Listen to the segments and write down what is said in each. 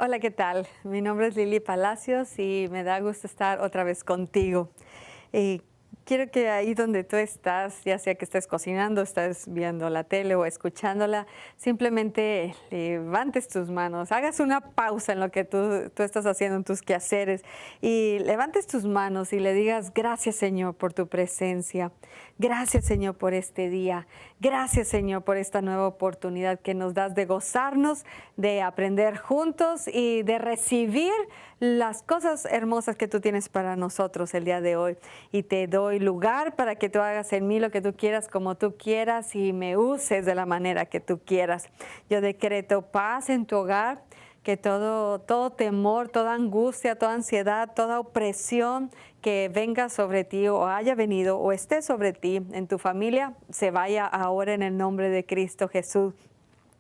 Hola, ¿qué tal? Mi nombre es Lili Palacios y me da gusto estar otra vez contigo. Eh, Quiero que ahí donde tú estás, ya sea que estés cocinando, estés viendo la tele o escuchándola, simplemente levantes tus manos, hagas una pausa en lo que tú estás haciendo en tus quehaceres y levantes tus manos y le digas gracias, Señor, por tu presencia. Gracias, Señor, por este día. Gracias, Señor, por esta nueva oportunidad que nos das de gozarnos, de aprender juntos y de recibir las cosas hermosas que tú tienes para nosotros el día de hoy. Y te doy lugar para que tú hagas en mí lo que tú quieras, como tú quieras y me uses de la manera que tú quieras. Yo decreto paz en tu hogar, que todo temor, toda angustia, toda ansiedad, toda opresión que venga sobre ti o haya venido o esté sobre ti en tu familia, se vaya ahora en el nombre de Cristo Jesús.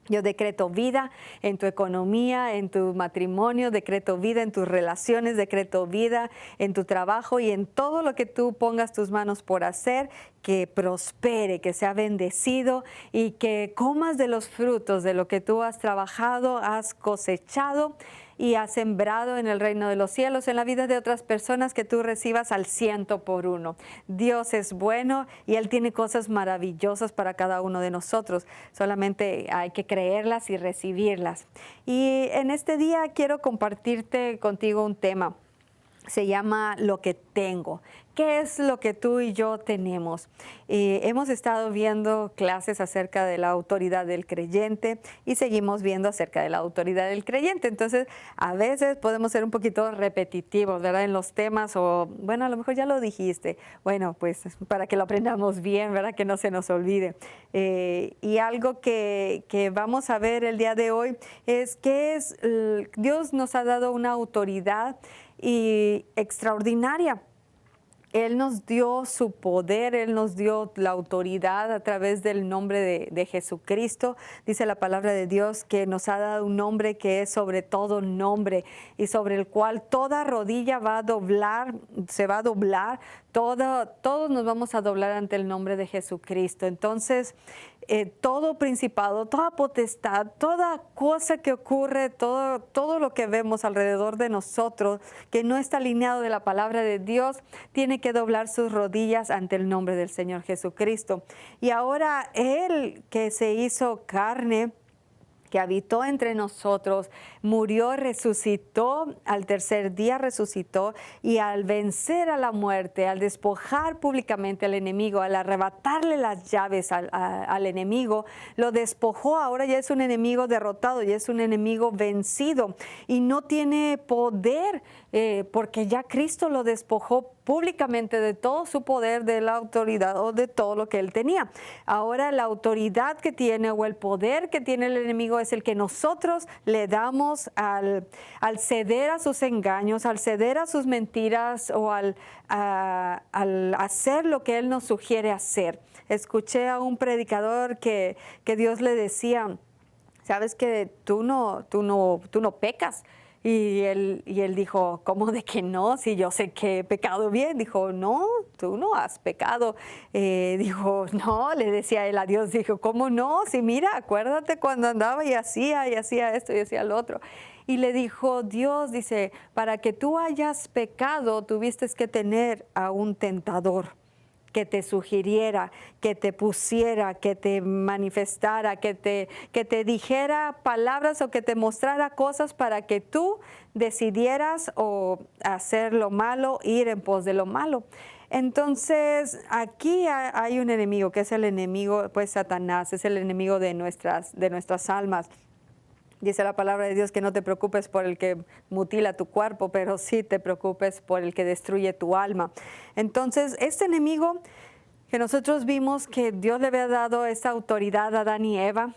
Yo decreto vida en tu economía, en tu matrimonio, decreto vida en tus relaciones, decreto vida en tu trabajo y en todo lo que tú pongas tus manos por hacer, que prospere, que sea bendecido y que comas de los frutos de lo que tú has trabajado, has cosechado y has sembrado en el reino de los cielos, en la vida de otras personas, que tú recibas al 100 por 1. Dios es bueno y Él tiene cosas maravillosas para cada uno de nosotros. Solamente hay que creerlas y recibirlas. Y en este día quiero compartirte contigo un tema. Se llama Lo que tengo. ¿Qué es lo que tú y yo tenemos? Hemos estado viendo clases acerca de la autoridad del creyente y seguimos viendo acerca de la autoridad del creyente. Entonces, a veces podemos ser un poquito repetitivos, ¿verdad? En los temas o, bueno, a lo mejor ya lo dijiste. Bueno, pues para que lo aprendamos bien, ¿verdad? Que no se nos olvide. Y algo que vamos a ver el día de hoy es que Dios nos ha dado una autoridad y extraordinaria. Él nos dio su poder, Él nos dio la autoridad a través del nombre de Jesucristo. Dice la palabra de Dios que nos ha dado un nombre que es sobre todo nombre y sobre el cual toda rodilla va a doblar, se va a doblar, todos nos vamos a doblar ante el nombre de Jesucristo. Entonces, todo principado, toda potestad, toda cosa que ocurre, todo lo que vemos alrededor de nosotros que no está alineado de la palabra de Dios, tiene que doblar sus rodillas ante el nombre del Señor Jesucristo. Y ahora Él, que se hizo carne, que habitó entre nosotros, murió, resucitó, al tercer día resucitó, y al vencer a la muerte, al despojar públicamente al enemigo, al arrebatarle las llaves al enemigo, lo despojó. Ahora ya es un enemigo derrotado, ya es un enemigo vencido y no tiene poder, porque ya Cristo lo despojó públicamente de todo su poder, de la autoridad o de todo lo que él tenía. Ahora la autoridad que tiene o el poder que tiene el enemigo es el que nosotros le damos al ceder a sus engaños, al ceder a sus mentiras o al hacer lo que él nos sugiere hacer. Escuché a un predicador que Dios le decía, sabes que tú no pecas. Y él dijo, ¿cómo de que no? Si yo sé que he pecado bien. Dijo, no, tú no has pecado. Dijo, no, le decía él a Dios, dijo, ¿cómo no? Si mira, acuérdate cuando andaba y hacía esto y hacía lo otro. Y le dijo, Dios, dice, para que tú hayas pecado, tuviste que tener a un tentador que te sugiriera, que te pusiera, que te manifestara, que te dijera palabras o que te mostrara cosas para que tú decidieras o hacer lo malo, ir en pos de lo malo. Entonces, aquí hay un enemigo, que es el enemigo, pues Satanás, es el enemigo de nuestras almas. Dice la palabra de Dios que no te preocupes por el que mutila tu cuerpo, pero sí te preocupes por el que destruye tu alma. Entonces, este enemigo que nosotros vimos que Dios le había dado esa autoridad a Adán y Eva,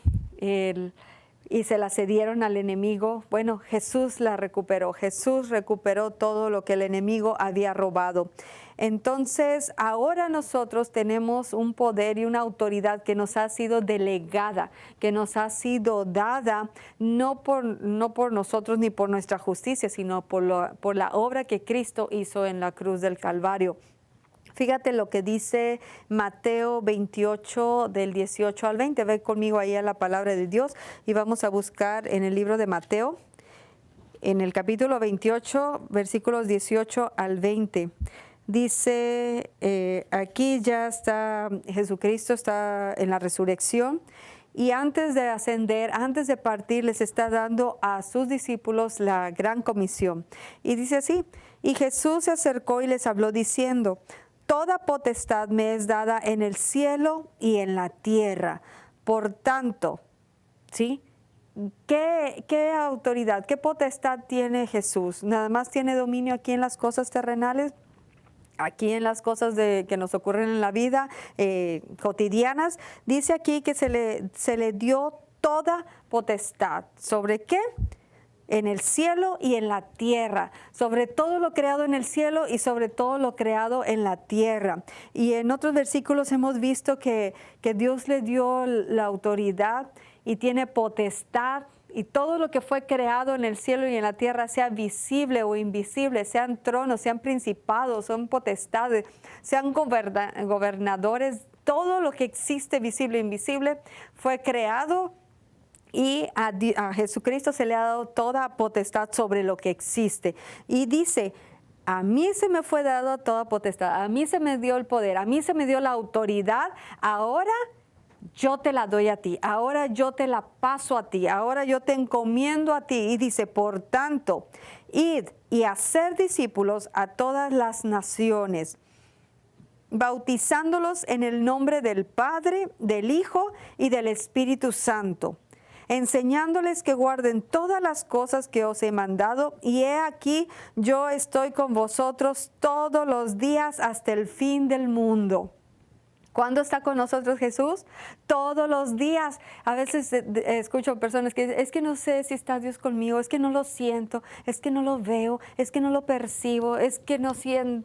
y se la cedieron al enemigo. Bueno, Jesús la recuperó. Jesús recuperó todo lo que el enemigo había robado. Entonces, ahora nosotros tenemos un poder y una autoridad que nos ha sido delegada, que nos ha sido dada, no por nosotros ni por nuestra justicia, sino por la obra que Cristo hizo en la cruz del Calvario. Fíjate lo que dice Mateo 28, del 18 al 20. Ve conmigo ahí a la palabra de Dios y vamos a buscar en el libro de Mateo, en el capítulo 28, versículos 18 al 20. Dice, aquí ya está, Jesucristo está en la resurrección y antes de ascender, antes de partir, les está dando a sus discípulos la gran comisión. Y dice así, y Jesús se acercó y les habló diciendo, toda potestad me es dada en el cielo y en la tierra. Por tanto, ¿sí? ¿Qué autoridad, qué potestad tiene Jesús? ¿Nada más tiene dominio aquí en las cosas terrenales? Aquí en las cosas que nos ocurren en la vida cotidianas, dice aquí que se le dio toda potestad. ¿Sobre qué? En el cielo y en la tierra, sobre todo lo creado en el cielo y sobre todo lo creado en la tierra. Y en otros versículos hemos visto que Dios le dio la autoridad y tiene potestad, y todo lo que fue creado en el cielo y en la tierra, sea visible o invisible, sean tronos, sean principados, son potestades, sean gobernadores, todo lo que existe visible e invisible fue creado. Y a Jesucristo se le ha dado toda potestad sobre lo que existe. Y dice, a mí se me fue dado toda potestad, a mí se me dio el poder, a mí se me dio la autoridad, ahora yo te la doy a ti, ahora yo te la paso a ti, ahora yo te encomiendo a ti. Y dice, por tanto, id y hacer discípulos a todas las naciones, bautizándolos en el nombre del Padre, del Hijo y del Espíritu Santo, enseñándoles que guarden todas las cosas que os he mandado, y he aquí, yo estoy con vosotros todos los días hasta el fin del mundo. ¿Cuándo está con nosotros Jesús? Todos los días. A veces escucho personas que dicen, es que no sé si está Dios conmigo, es que no lo siento, es que no lo veo, es que no lo percibo, es que no siento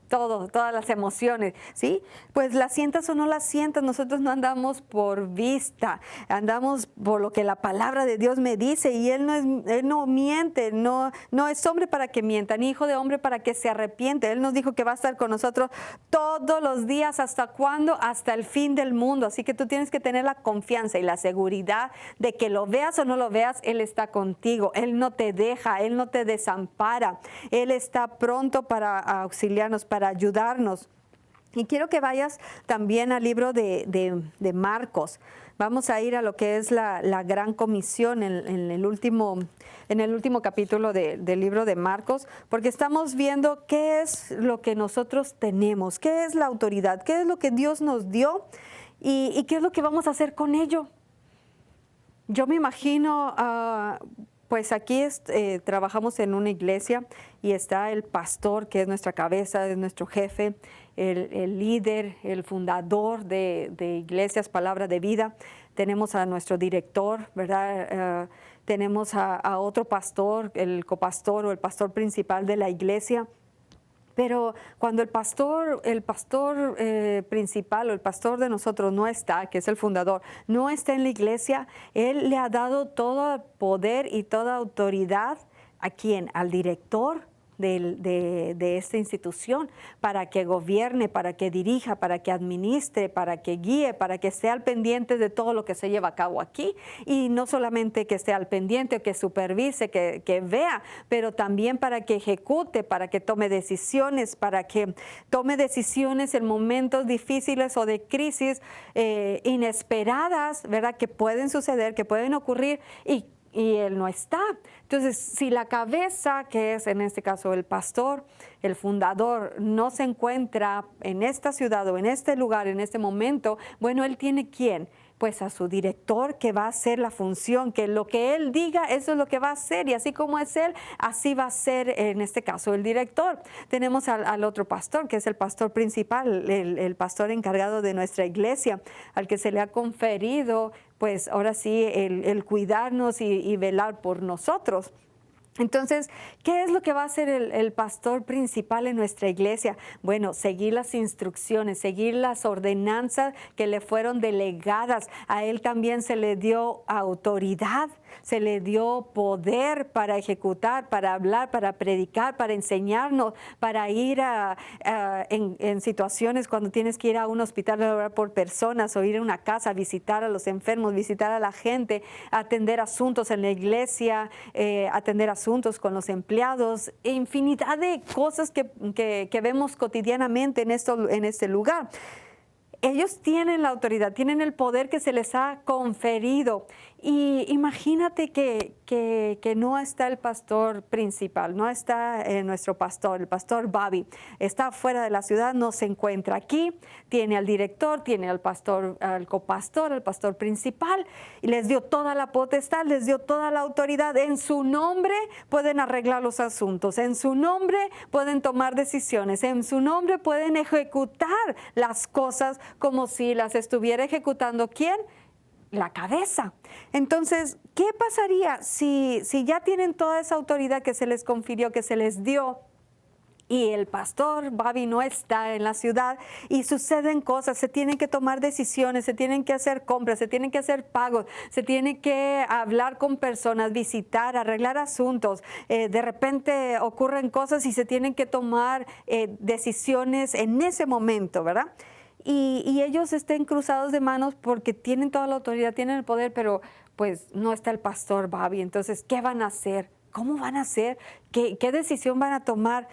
todas las emociones, ¿sí? Pues las sientas o no las sientas, nosotros no andamos por vista, andamos por lo que la palabra de Dios me dice, y Él no miente, no es hombre para que mienta, ni hijo de hombre para que se arrepiente. Él nos dijo que va a estar con nosotros todos los días. ¿Hasta cuándo? Hasta el fin del mundo. Así que tú tienes que tener la confianza y la seguridad de que lo veas o no lo veas, Él está contigo. Él no te deja, Él no te desampara. Él está pronto para auxiliarnos, para ayudarnos. Y quiero que vayas también al libro de Marcos. Vamos a ir a lo que es la gran comisión en el último capítulo del libro de Marcos, porque estamos viendo qué es lo que nosotros tenemos, qué es la autoridad, qué es lo que Dios nos dio y qué es lo que vamos a hacer con ello. Yo me imagino, pues aquí trabajamos en una iglesia y está el pastor, que es nuestra cabeza, es nuestro jefe, el líder, el fundador de Iglesias Palabra de Vida. Tenemos a nuestro director, ¿verdad? Tenemos a otro pastor, el copastor o el pastor principal de la iglesia. Pero cuando el pastor principal o el pastor de nosotros no está, que es el fundador, no está en la iglesia, Él le ha dado todo poder y toda autoridad. ¿A quién? Al director de esta institución, para que gobierne, para que dirija, para que administre, para que guíe, para que esté al pendiente de todo lo que se lleva a cabo aquí. Y no solamente que esté al pendiente o que supervise, que vea, pero también para que ejecute, para que tome decisiones, en momentos difíciles o de crisis inesperadas, ¿verdad? Que pueden suceder, que pueden ocurrir y Él no está. Entonces, si la cabeza, que es en este caso el pastor, el fundador, no se encuentra en esta ciudad o en este lugar, en este momento, bueno, Él tiene ¿quién? Pues a su director, que va a hacer la función, que lo que Él diga, eso es lo que va a hacer, y así como es Él, así va a ser en este caso el director. Tenemos al otro pastor, que es el pastor principal, el pastor encargado de nuestra iglesia, al que se le ha conferido, pues ahora sí, el cuidarnos y velar por nosotros. Entonces, ¿qué es lo que va a hacer el pastor principal en nuestra iglesia? Bueno, seguir las instrucciones, seguir las ordenanzas que le fueron delegadas. A él también se le dio autoridad se le dio poder para ejecutar, para hablar, para predicar, para enseñarnos, para ir en situaciones cuando tienes que ir a un hospital a orar por personas o ir a una casa a visitar a los enfermos, visitar a la gente, atender asuntos en la iglesia, atender asuntos con los empleados, infinidad de cosas que vemos cotidianamente en este lugar. Ellos tienen la autoridad, tienen el poder que se les ha conferido. Y imagínate que no está el pastor principal, no está nuestro pastor, el pastor Bobby. Está fuera de la ciudad, no se encuentra aquí. Tiene al director, tiene al pastor, al copastor, al pastor principal. Y les dio toda la potestad, les dio toda la autoridad. En su nombre pueden arreglar los asuntos. En su nombre pueden tomar decisiones. En su nombre pueden ejecutar las cosas como si las estuviera ejecutando ¿quién? La cabeza. Entonces, ¿qué pasaría si ya tienen toda esa autoridad que se les confirió, que se les dio, y el pastor Bobby no está en la ciudad y suceden cosas, se tienen que tomar decisiones, se tienen que hacer compras, se tienen que hacer pagos, se tiene que hablar con personas, visitar, arreglar asuntos, de repente ocurren cosas y se tienen que tomar decisiones en ese momento, ¿verdad? Y ellos estén cruzados de manos porque tienen toda la autoridad, tienen el poder, pero pues no está el pastor Bobby. Entonces, ¿qué van a hacer? ¿Cómo van a hacer? ¿Qué decisión van a tomar?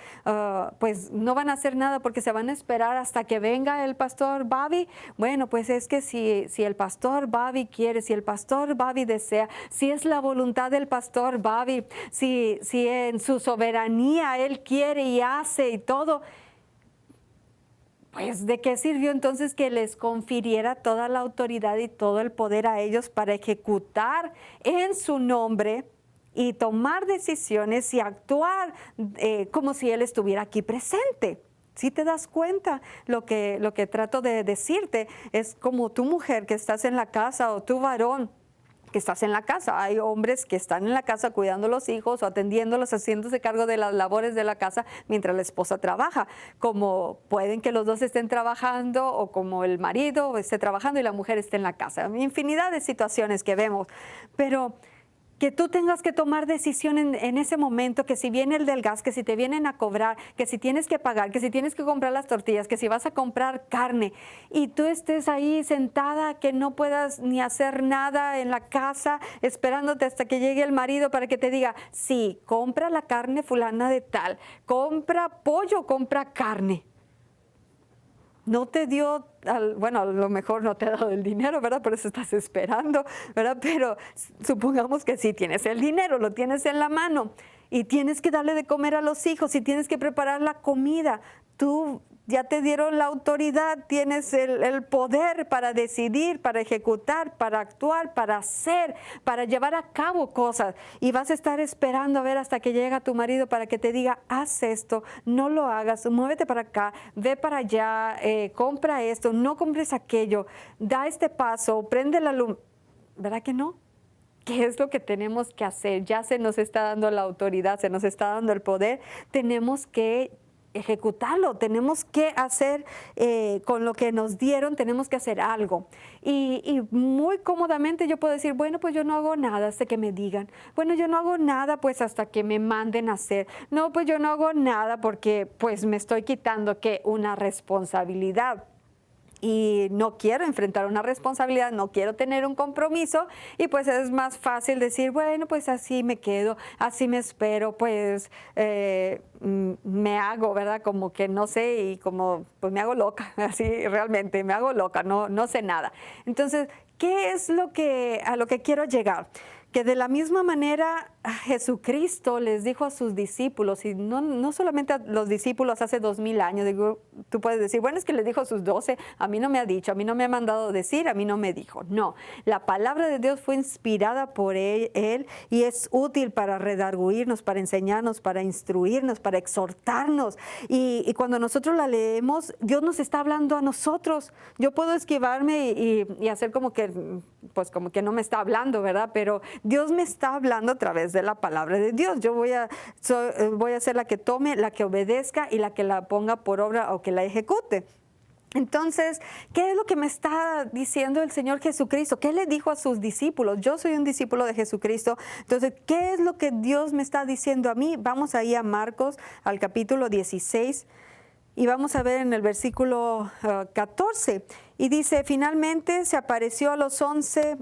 Pues no van a hacer nada porque se van a esperar hasta que venga el pastor Bobby. Bueno, pues es que si el pastor Bobby quiere, si el pastor Bobby desea, si es la voluntad del pastor Bobby, si en su soberanía él quiere y hace y todo, pues, ¿de qué sirvió entonces que les confiriera toda la autoridad y todo el poder a ellos para ejecutar en su nombre y tomar decisiones y actuar como si Él estuviera aquí presente? Si te das cuenta, lo que trato de decirte es como tu mujer que estás en la casa o tu varón que estás en la casa. Hay hombres que están en la casa cuidando a los hijos o atendiéndolos, haciéndose cargo de las labores de la casa mientras la esposa trabaja. Como pueden que los dos estén trabajando o como el marido esté trabajando y la mujer esté en la casa. Infinidad de situaciones que vemos, pero que tú tengas que tomar decisión en ese momento, que si viene el del gas, que si te vienen a cobrar, que si tienes que pagar, que si tienes que comprar las tortillas, que si vas a comprar carne y tú estés ahí sentada, que no puedas ni hacer nada en la casa, esperándote hasta que llegue el marido para que te diga, sí, compra la carne fulana de tal, compra pollo, compra carne. No te dio, bueno, a lo mejor no te ha dado el dinero, ¿verdad? Por eso estás esperando, ¿verdad? Pero supongamos que sí tienes el dinero, lo tienes en la mano y tienes que darle de comer a los hijos y tienes que preparar la comida. Tú ya te dieron la autoridad, tienes el poder para decidir, para ejecutar, para actuar, para hacer, para llevar a cabo cosas. Y vas a estar esperando a ver hasta que llega tu marido para que te diga, haz esto, no lo hagas, muévete para acá, ve para allá, compra esto, no compres aquello, da este paso, prende la luz. ¿Verdad que no? ¿Qué es lo que tenemos que hacer? Ya se nos está dando la autoridad, se nos está dando el poder. Tenemos que ejecutarlo, tenemos que hacer con lo que nos dieron, tenemos que hacer algo. Y muy cómodamente yo puedo decir, bueno, pues yo no hago nada hasta que me digan. Bueno, yo no hago nada pues hasta que me manden a hacer. No, pues yo no hago nada porque pues me estoy quitando que una responsabilidad. Y no quiero enfrentar una responsabilidad, no quiero tener un compromiso y pues es más fácil decir, bueno, pues así me quedo, así me espero, pues me hago, ¿verdad? Como que no sé y como pues me hago loca, así realmente me hago loca, no sé nada. Entonces, ¿qué es a lo que quiero llegar? Que de la misma manera Jesucristo les dijo a sus discípulos, y no solamente a los discípulos hace 2000 años, digo, tú puedes decir, bueno, es que les dijo a sus 12, a mí no me ha dicho, a mí no me ha mandado decir, a mí no me dijo. No, la palabra de Dios fue inspirada por él y es útil para redarguirnos, para enseñarnos, para instruirnos, para exhortarnos. Y cuando nosotros la leemos, Dios nos está hablando a nosotros. Yo puedo esquivarme y hacer como que no me está hablando, ¿verdad? Pero Dios me está hablando a través de la palabra de Dios. Yo voy a ser la que tome, la que obedezca y la que la ponga por obra o que la ejecute. Entonces, ¿qué es lo que me está diciendo el Señor Jesucristo? ¿Qué le dijo a sus discípulos? Yo soy un discípulo de Jesucristo. Entonces, ¿qué es lo que Dios me está diciendo a mí? Vamos ahí a Marcos, al capítulo 16. Y vamos a ver en el versículo 14, y dice, finalmente se apareció a los 11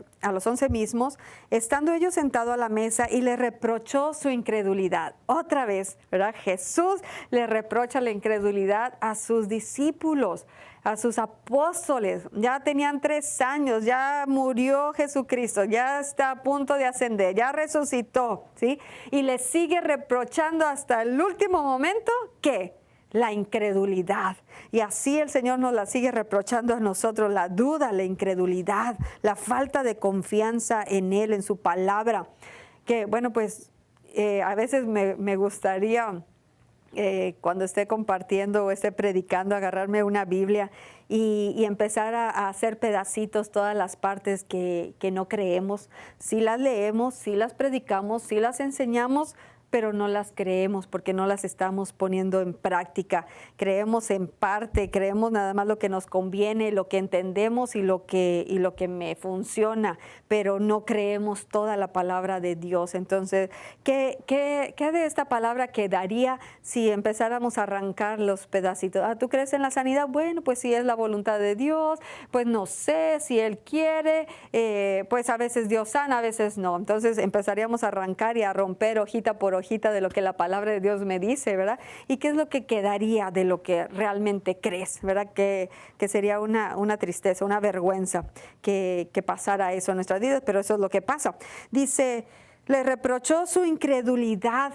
mismos, estando ellos sentados a la mesa, y le reprochó su incredulidad. Otra vez, ¿verdad? Jesús le reprocha la incredulidad a sus discípulos, a sus apóstoles. Ya tenían 3 años, ya murió Jesucristo, ya está a punto de ascender, ya resucitó, ¿sí? Y le sigue reprochando hasta el último momento, ¿qué? La incredulidad. Y así el Señor nos la sigue reprochando a nosotros, la duda, la incredulidad, la falta de confianza en Él, en su palabra. Que bueno, pues a veces me gustaría cuando esté compartiendo o esté predicando, agarrarme una Biblia y empezar a hacer pedacitos todas las partes que no creemos. Sí las leemos, sí las predicamos, sí las enseñamos, pero no las creemos porque no las estamos poniendo en práctica. Creemos en parte, creemos nada más lo que nos conviene, lo que entendemos y lo que me funciona, pero no creemos toda la palabra de Dios. Entonces, ¿qué de esta palabra quedaría si empezáramos a arrancar los pedacitos? ¿Tú crees en la sanidad? Bueno, pues si es la voluntad de Dios, pues no sé, si Él quiere, pues a veces Dios sana, a veces no. Entonces empezaríamos a arrancar y a romper hojita por hojita de lo que la palabra de Dios me dice, ¿verdad? ¿Y qué es lo que quedaría de lo que realmente crees, ¿verdad? Que sería una tristeza, una vergüenza que pasara eso en nuestras vidas, pero eso es lo que pasa. Dice, le reprochó su incredulidad.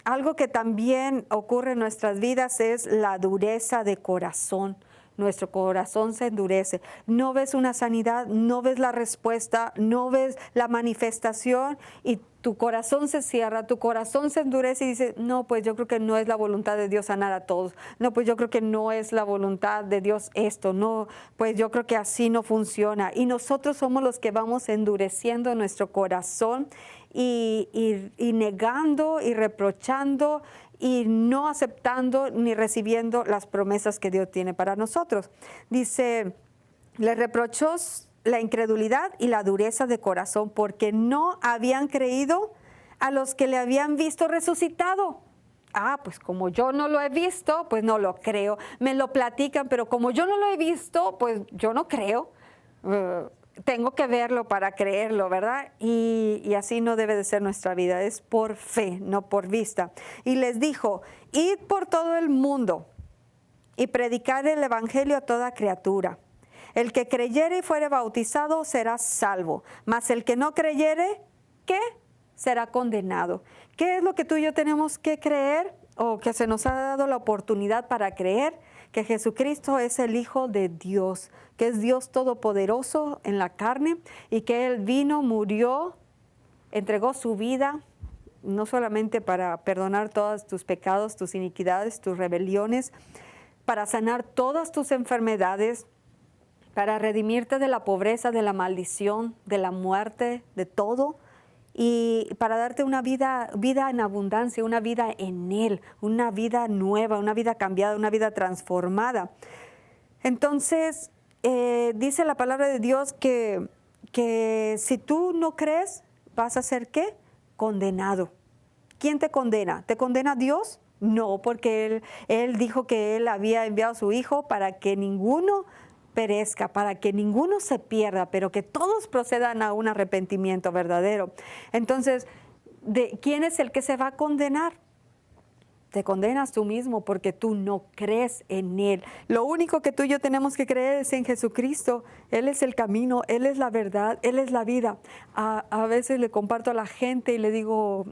Algo que también ocurre en nuestras vidas es la dureza de corazón. Nuestro corazón se endurece. No ves una sanidad, no ves la respuesta, no ves la manifestación y tu corazón se cierra, tu corazón se endurece y dice, no, pues yo creo que no es la voluntad de Dios sanar a todos. No, pues yo creo que no es la voluntad de Dios esto. No, pues yo creo que así no funciona. Y nosotros somos los que vamos endureciendo nuestro corazón y negando y reprochando y no aceptando ni recibiendo las promesas que Dios tiene para nosotros. Dice, le reprochó la incredulidad y la dureza de corazón porque no habían creído a los que le habían visto resucitado. Pues como yo no lo he visto, pues no lo creo. Me lo platican, pero como yo no lo he visto, pues yo no creo. Tengo que verlo para creerlo, ¿verdad? Y así no debe de ser nuestra vida, es por fe, no por vista. Y les dijo, id por todo el mundo y predicad el evangelio a toda criatura. El que creyere y fuere bautizado será salvo, mas el que no creyere, ¿qué? Será condenado. ¿Qué es lo que tú y yo tenemos que creer o que se nos ha dado la oportunidad para creer? Que Jesucristo es el Hijo de Dios, que es Dios Todopoderoso en la carne y que Él vino, murió, entregó su vida, no solamente para perdonar todos tus pecados, tus iniquidades, tus rebeliones, para sanar todas tus enfermedades, para redimirte de la pobreza, de la maldición, de la muerte, de todo, y para darte una vida en abundancia, una vida en Él, una vida nueva, una vida cambiada, una vida transformada. Entonces, dice la palabra de Dios que si tú no crees, vas a ser ¿qué? Condenado. ¿Quién te condena? ¿Te condena Dios? No, porque Él dijo que Él había enviado a su Hijo para que ninguno perezca, para que ninguno se pierda, pero que todos procedan a un arrepentimiento verdadero. Entonces, ¿quién es el que se va a condenar? Te condenas tú mismo porque tú no crees en Él. Lo único que tú y yo tenemos que creer es en Jesucristo. Él es el camino, Él es la verdad, Él es la vida. A veces le comparto a la gente y le digo,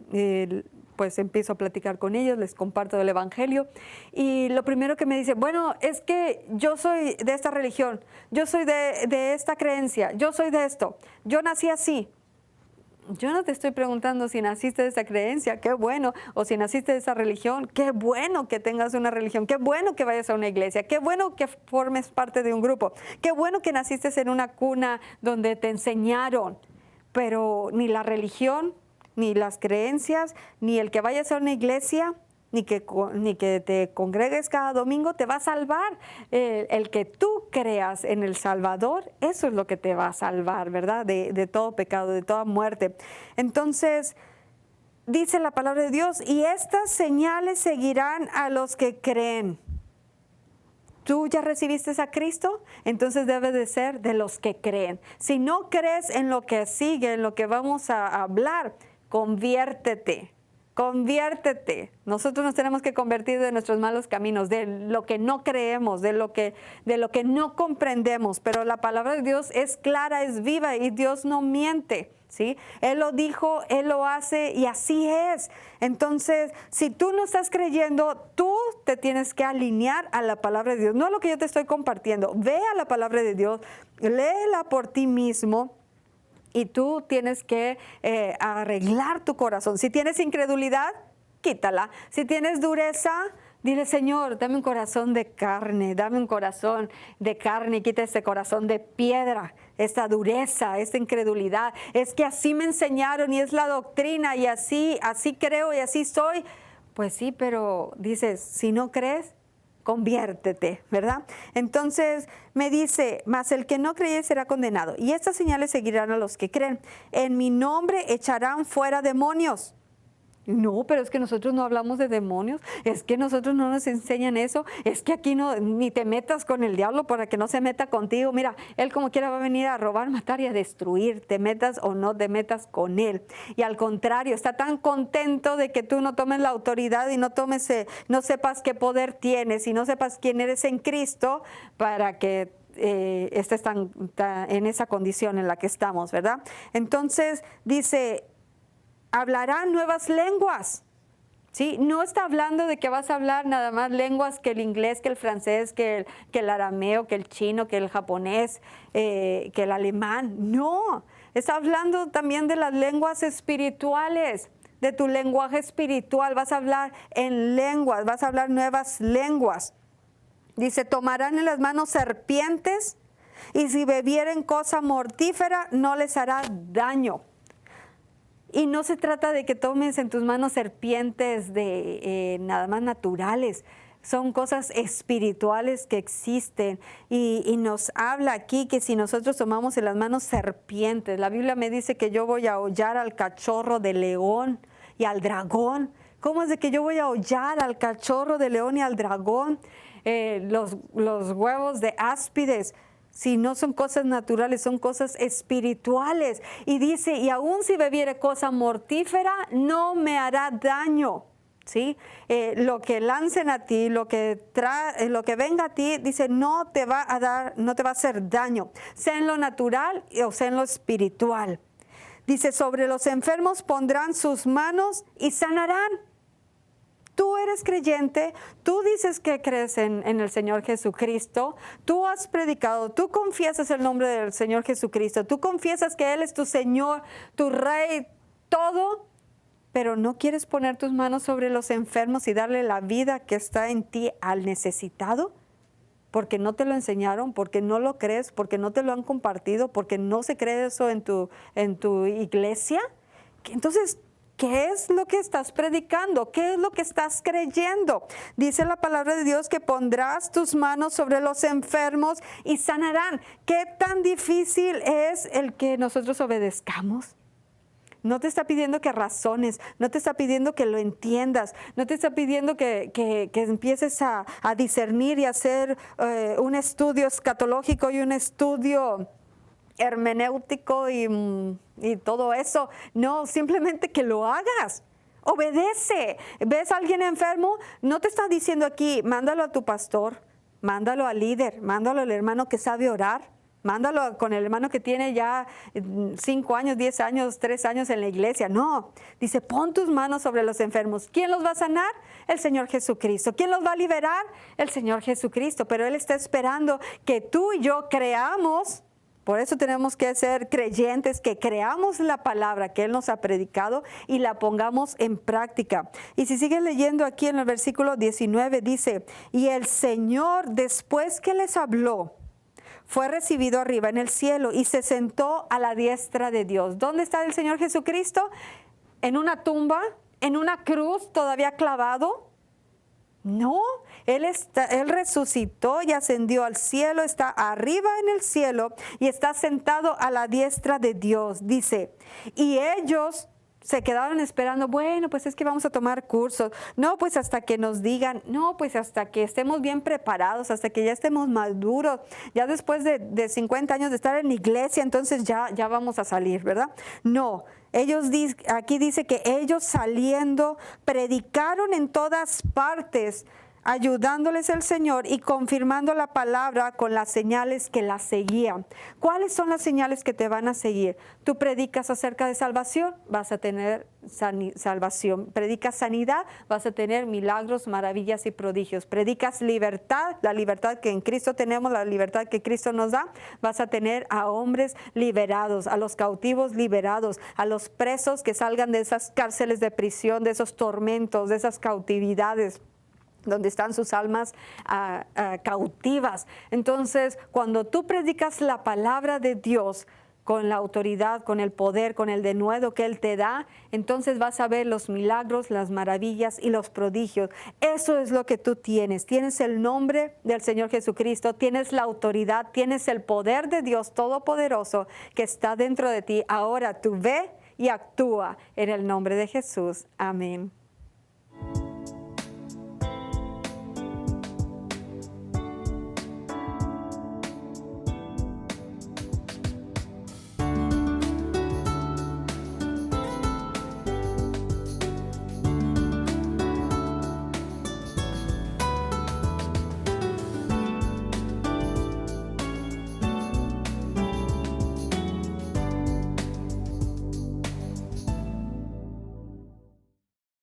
pues empiezo a platicar con ellos, les comparto el evangelio y lo primero que me dice, bueno, es que yo soy de esta religión, yo soy de esta creencia, yo soy de esto, yo nací así. Yo no te estoy preguntando si naciste de esa creencia, qué bueno, o si naciste de esa religión, qué bueno que tengas una religión, qué bueno que vayas a una iglesia, qué bueno que formes parte de un grupo, qué bueno que naciste en una cuna donde te enseñaron, pero ni la religión, ni las creencias, ni el que vayas a una iglesia, ni que te congregues cada domingo te va a salvar. El que tú creas en el Salvador, eso es lo que te va a salvar, ¿verdad? De todo pecado, de toda muerte. Entonces, dice la palabra de Dios, y estas señales seguirán a los que creen. ¿Tú ya recibiste a Cristo? Entonces debe de ser de los que creen. Si no crees en lo que sigue, en lo que vamos a hablar, conviértete. Conviértete. Nosotros nos tenemos que convertir de nuestros malos caminos, de lo que no creemos, de lo que no comprendemos. Pero la palabra de Dios es clara, es viva y Dios no miente. ¿Sí? Él lo dijo, Él lo hace y así es. Entonces, si tú no estás creyendo, tú te tienes que alinear a la palabra de Dios. No a lo que yo te estoy compartiendo. Ve a la palabra de Dios, léela por ti mismo y tú tienes que arreglar tu corazón. Si tienes incredulidad, quítala. Si tienes dureza, dile, Señor, dame un corazón de carne, dame un corazón de carne y quita este corazón de piedra, esta dureza, esta incredulidad. Es que así me enseñaron y es la doctrina y así creo y así soy. Pues sí, pero dices, si no crees, conviértete, ¿verdad? Entonces me dice, mas el que no cree será condenado. Y estas señales seguirán a los que creen. En mi nombre echarán fuera demonios. No, pero es que nosotros no hablamos de demonios, es que nosotros no nos enseñan eso, es que aquí no, ni te metas con el diablo para que no se meta contigo. Mira, él como quiera va a venir a robar, matar y a destruir, te metas o no te metas con él. Y al contrario, está tan contento de que tú no tomes la autoridad y no sepas qué poder tienes y no sepas quién eres en Cristo para que estés en esa condición en la que estamos, ¿verdad? Entonces dice, hablarán nuevas lenguas, ¿sí? No está hablando de que vas a hablar nada más lenguas que el inglés, que el francés, que el arameo, que el chino, que el japonés, que el alemán. No, está hablando también de las lenguas espirituales, de tu lenguaje espiritual. Vas a hablar en lenguas, vas a hablar nuevas lenguas. Dice, tomarán en las manos serpientes y si bebieren cosa mortífera no les hará daño. Y no se trata de que tomes en tus manos serpientes de nada más naturales. Son cosas espirituales que existen. Y nos habla aquí que si nosotros tomamos en las manos serpientes, la Biblia me dice que yo voy a hollar al cachorro de león y al dragón. ¿Cómo es de que yo voy a hollar al cachorro de león y al dragón? Los huevos de áspides. Si no son cosas naturales, son cosas espirituales. Y dice, y aun si bebiere cosa mortífera, no me hará daño. ¿Sí? Lo que lancen a ti, lo que venga a ti, dice, no te va a hacer daño, sea en lo natural o sea en lo espiritual. Dice, sobre los enfermos pondrán sus manos y sanarán. Tú eres creyente, tú dices que crees en el Señor Jesucristo, tú has predicado, tú confiesas el nombre del Señor Jesucristo, tú confiesas que Él es tu Señor, tu Rey, todo, pero no quieres poner tus manos sobre los enfermos y darle la vida que está en ti al necesitado, porque no te lo enseñaron, porque no lo crees, porque no te lo han compartido, porque no se cree eso en tu iglesia. Entonces, ¿qué es lo que estás predicando? ¿Qué es lo que estás creyendo? Dice la palabra de Dios que pondrás tus manos sobre los enfermos y sanarán. ¿Qué tan difícil es el que nosotros obedezcamos? No te está pidiendo que razones, no te está pidiendo que lo entiendas, no te está pidiendo que empieces a discernir y hacer un estudio escatológico y un estudio hermenéutico y todo eso. No, simplemente que lo hagas. Obedece. ¿Ves a alguien enfermo? No te está diciendo aquí, mándalo a tu pastor, mándalo al líder, mándalo al hermano que sabe orar, mándalo con el hermano que tiene ya 5 años, 10 años, 3 años en la iglesia. No, dice, pon tus manos sobre los enfermos. ¿Quién los va a sanar? El Señor Jesucristo. ¿Quién los va a liberar? El Señor Jesucristo. Pero Él está esperando que tú y yo creamos. Por eso tenemos que ser creyentes, que creamos la palabra que Él nos ha predicado y la pongamos en práctica. Y si sigues leyendo aquí en el versículo 19, dice, y el Señor, después que les habló, fue recibido arriba en el cielo y se sentó a la diestra de Dios. ¿Dónde está el Señor Jesucristo? En una tumba, en una cruz todavía clavado. No, él resucitó y ascendió al cielo, está arriba en el cielo y está sentado a la diestra de Dios, dice. Y ellos se quedaron esperando, bueno, pues es que vamos a tomar cursos. No, pues hasta que nos digan, no, pues hasta que estemos bien preparados, hasta que ya estemos maduros, ya después de 50 años de estar en la iglesia, entonces ya vamos a salir, ¿verdad? No. Aquí dice que ellos saliendo predicaron en todas partes, ayudándoles el Señor y confirmando la palabra con las señales que la seguían. ¿Cuáles son las señales que te van a seguir? Tú predicas acerca de salvación, vas a tener salvación. Predicas sanidad, vas a tener milagros, maravillas y prodigios. Predicas libertad, la libertad que en Cristo tenemos, la libertad que Cristo nos da, vas a tener a hombres liberados, a los cautivos liberados, a los presos que salgan de esas cárceles de prisión, de esos tormentos, de esas cautividades donde están sus almas cautivas. Entonces, cuando tú predicas la palabra de Dios con la autoridad, con el poder, con el denuedo que Él te da, entonces vas a ver los milagros, las maravillas y los prodigios. Eso es lo que tú tienes. Tienes el nombre del Señor Jesucristo, tienes la autoridad, tienes el poder de Dios Todopoderoso que está dentro de ti. Ahora tú ve y actúa en el nombre de Jesús. Amén.